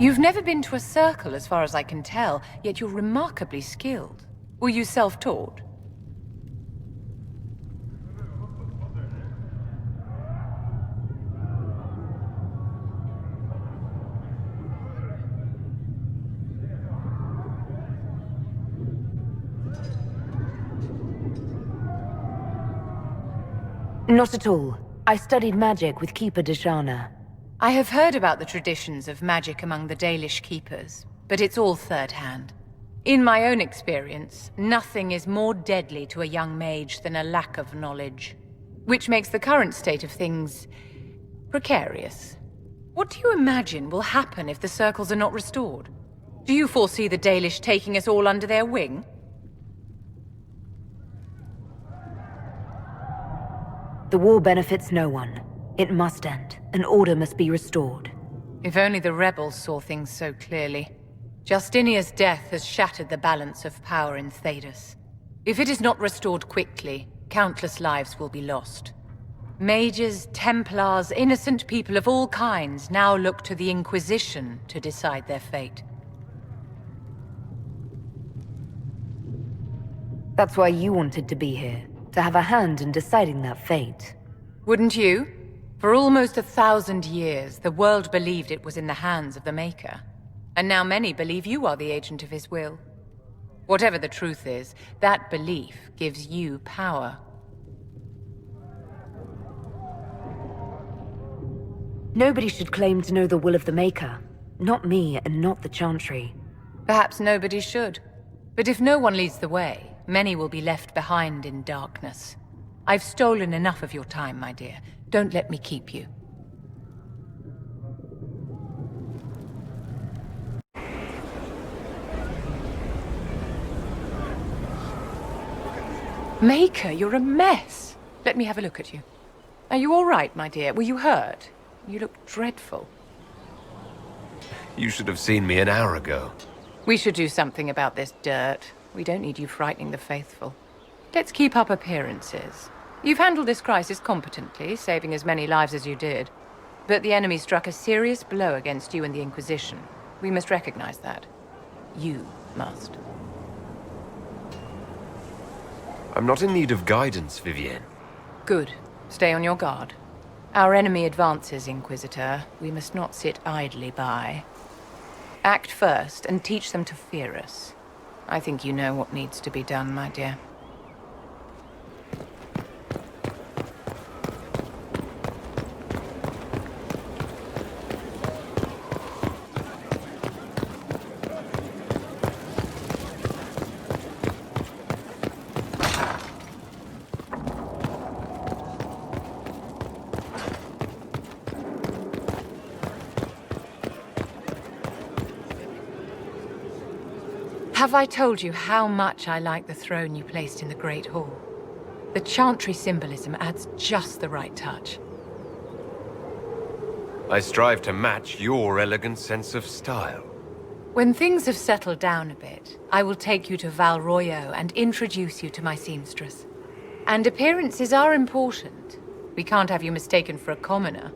You've never been to a circle as far as I can tell, yet you're remarkably skilled. Were you self-taught? Not at all. I studied magic with Keeper Deshana. I have heard about the traditions of magic among the Dalish keepers, but it's all third-hand. In my own experience, nothing is more deadly to a young mage than a lack of knowledge, which makes the current state of things precarious. What do you imagine will happen if the circles are not restored? Do you foresee the Dalish taking us all under their wing? The war benefits no one. It must end, and order must be restored. If only the rebels saw things so clearly. Justinia's death has shattered the balance of power in Thedas. If it is not restored quickly, countless lives will be lost. Mages, Templars, innocent people of all kinds now look to the Inquisition to decide their fate. That's why you wanted to be here, to have a hand in deciding that fate. Wouldn't you? For almost 1,000 years, the world believed it was in the hands of the Maker. And now many believe you are the agent of his will. Whatever the truth is, that belief gives you power. Nobody should claim to know the will of the Maker. Not me, and not the Chantry. Perhaps nobody should. But if no one leads the way, many will be left behind in darkness. I've stolen enough of your time, my dear. Don't let me keep you. Maker, you're a mess. Let me have a look at you. Are you all right, my dear? Were you hurt? You look dreadful. You should have seen me an hour ago. We should do something about this dirt. We don't need you frightening the faithful. Let's keep up appearances. You've handled this crisis competently, saving as many lives as you did. But the enemy struck a serious blow against you and the Inquisition. We must recognize that. You must. I'm not in need of guidance, Vivienne. Good. Stay on your guard. Our enemy advances, Inquisitor. We must not sit idly by. Act first and teach them to fear us. I think you know what needs to be done, my dear. Have I told you how much I like the throne you placed in the Great Hall? The Chantry symbolism adds just the right touch. I strive to match your elegant sense of style. When things have settled down a bit, I will take you to Val Royeaux and introduce you to my seamstress. And appearances are important. We can't have you mistaken for a commoner.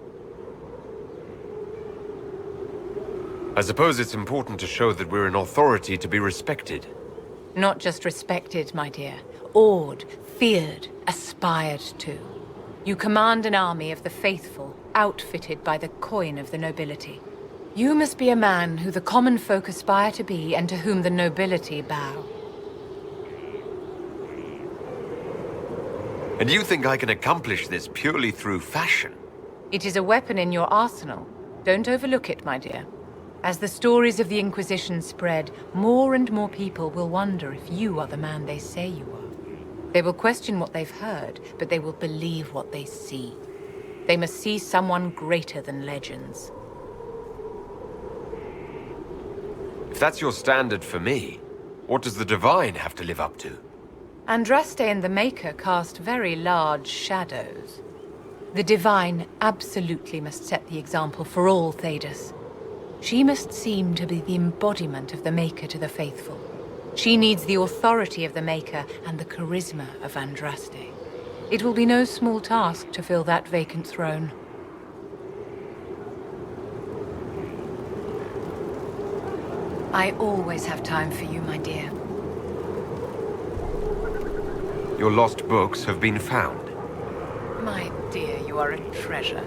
I suppose it's important to show that we're an authority to be respected. Not just respected, my dear. Awed, feared, aspired to. You command an army of the faithful, outfitted by the coin of the nobility. You must be a man who the common folk aspire to be and to whom the nobility bow. And you think I can accomplish this purely through fashion? It is a weapon in your arsenal. Don't overlook it, my dear. As the stories of the Inquisition spread, more and more people will wonder if you are the man they say you are. They will question what they've heard, but they will believe what they see. They must see someone greater than legends. If that's your standard for me, what does the Divine have to live up to? Andraste and the Maker cast very large shadows. The Divine absolutely must set the example for all Thedas. She must seem to be the embodiment of the Maker to the faithful. She needs the authority of the Maker and the charisma of Andraste. It will be no small task to fill that vacant throne. I always have time for you, my dear. Your lost books have been found. My dear, you are a treasure.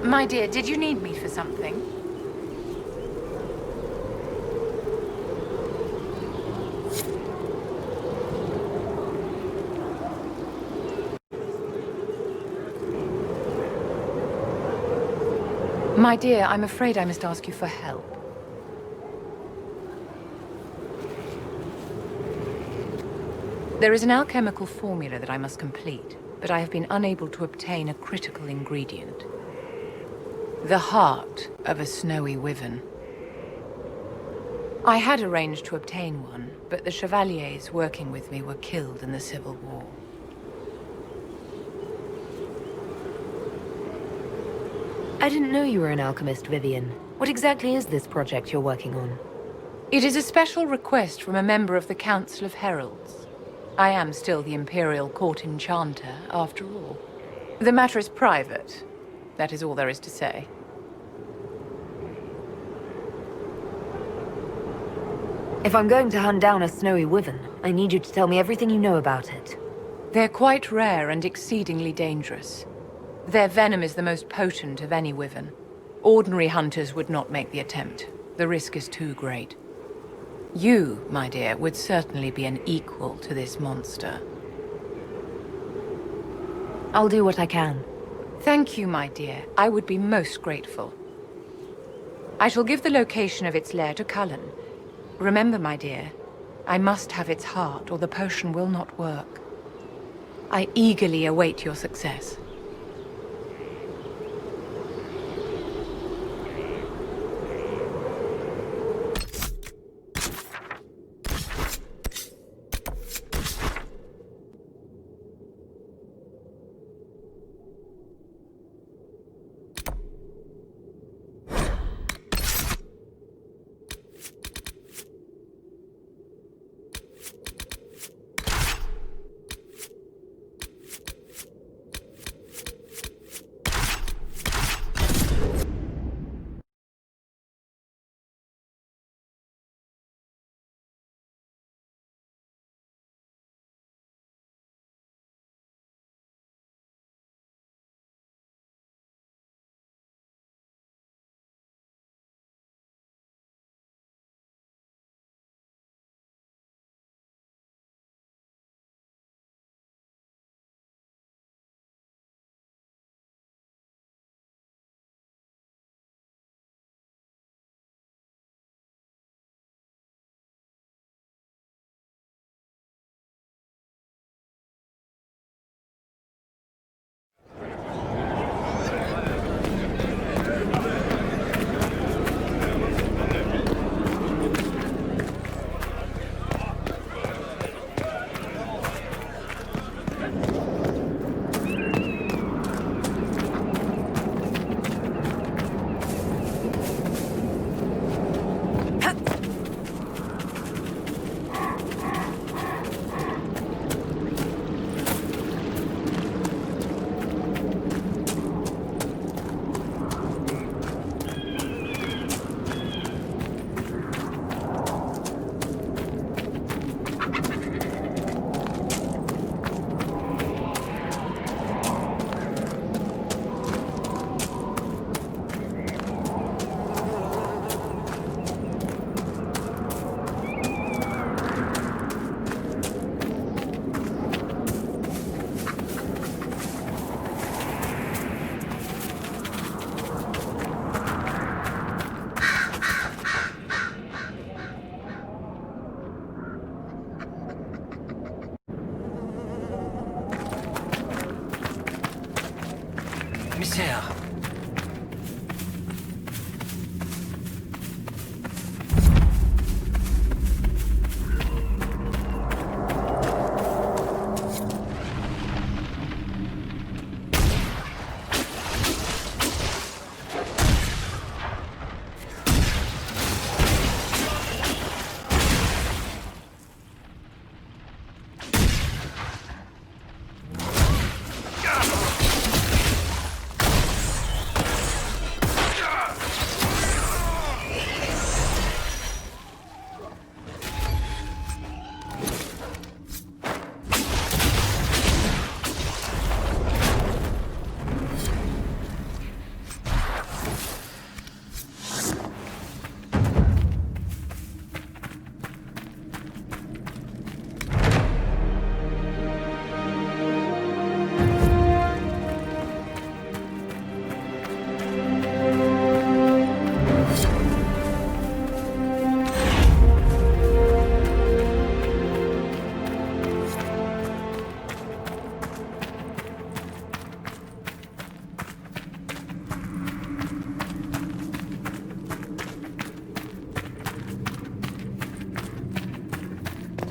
My dear, did you need me for something? My dear, I'm afraid I must ask you for help. There is an alchemical formula that I must complete, but I have been unable to obtain a critical ingredient. The heart of a snowy wyvern. I had arranged to obtain one, but the chevaliers working with me were killed in the Civil War. I didn't know you were an alchemist, Vivienne. What exactly is this project you're working on? It is a special request from a member of the Council of Heralds. I am still the Imperial Court Enchanter, after all. The matter is private. That is all there is to say. If I'm going to hunt down a snowy wyvern, I need you to tell me everything you know about it. They're quite rare and exceedingly dangerous. Their venom is the most potent of any wyvern. Ordinary hunters would not make the attempt. The risk is too great. You, my dear, would certainly be an equal to this monster. I'll do what I can. Thank you, my dear. I would be most grateful. I shall give the location of its lair to Cullen. Remember, my dear, I must have its heart, or the potion will not work. I eagerly await your success.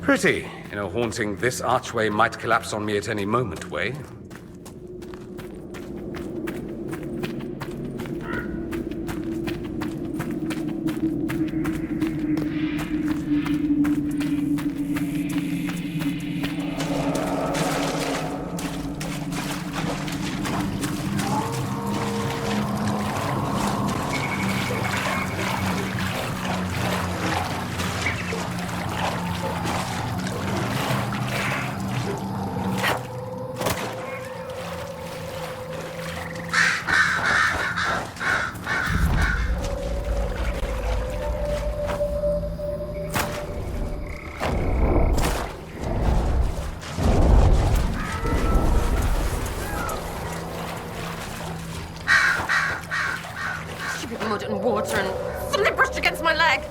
Pretty, in a haunting this archway might collapse on me at any moment way. Mud and water and something brushed against my leg.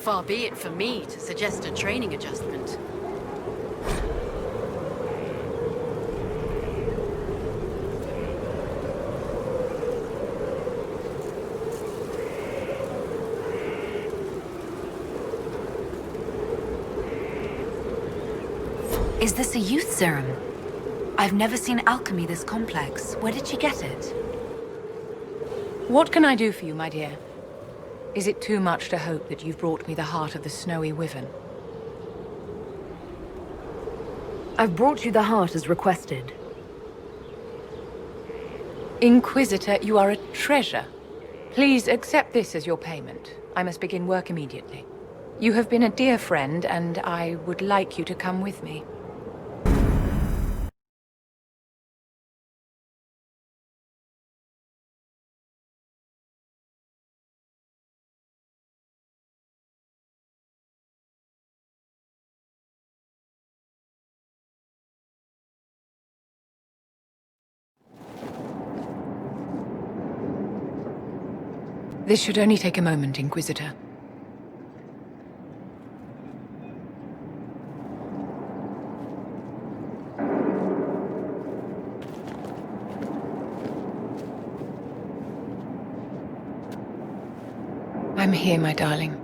Far be it for me to suggest a training adjustment. Is this a youth serum? I've never seen alchemy this complex. Where did she get it? What can I do for you, my dear? Is it too much to hope that you've brought me the heart of the snowy wyvern? I've brought you the heart as requested. Inquisitor, you are a treasure. Please accept this as your payment. I must begin work immediately. You have been a dear friend, and I would like you to come with me. This should only take a moment, Inquisitor. I'm here, my darling.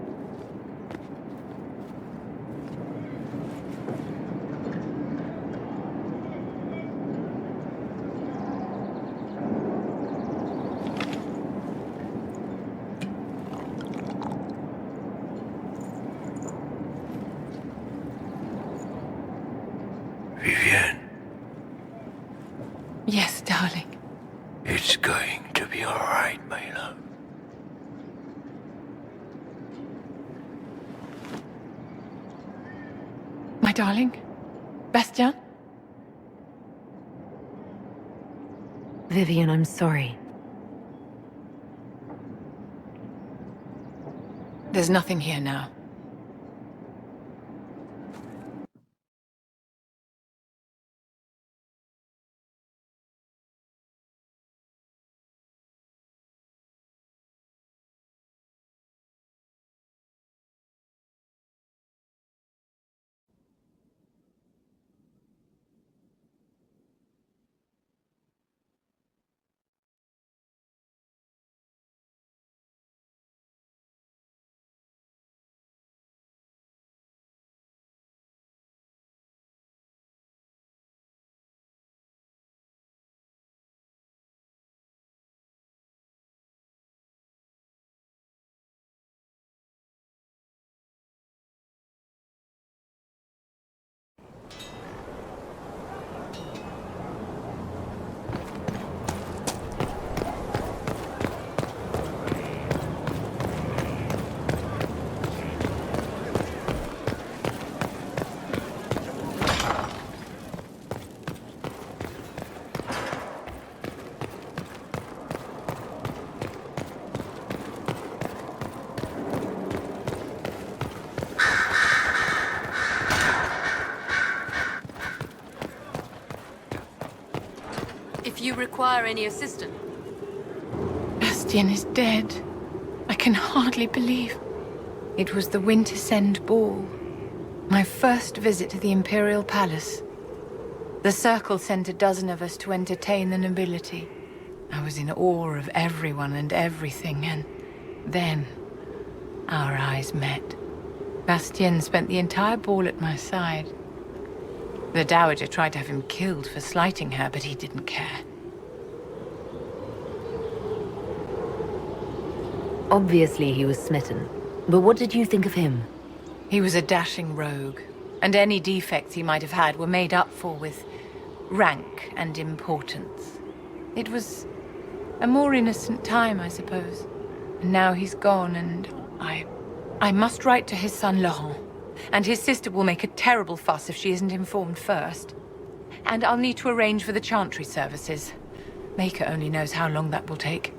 Yes, darling. It's going to be all right, my love. My darling? Bastien? Vivienne, I'm sorry. There's nothing here now. If you require any assistance. Bastien is dead. I can hardly believe. It was the Wintersend Ball. My first visit to the Imperial Palace. The Circle sent a dozen of us to entertain the nobility. I was in awe of everyone and everything, and then our eyes met. Bastien spent the entire ball at my side. The Dowager tried to have him killed for slighting her, but he didn't care. Obviously he was smitten. But what did you think of him? He was a dashing rogue, and any defects he might have had were made up for with rank and importance. It was a more innocent time, I suppose. And now he's gone, and I must write to his son Laurent. And his sister will make a terrible fuss if she isn't informed first. And I'll need to arrange for the Chantry services. Maker only knows how long that will take.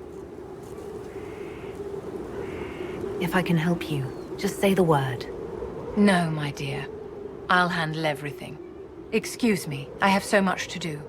If I can help you, just say the word. No, my dear. I'll handle everything. Excuse me, I have so much to do.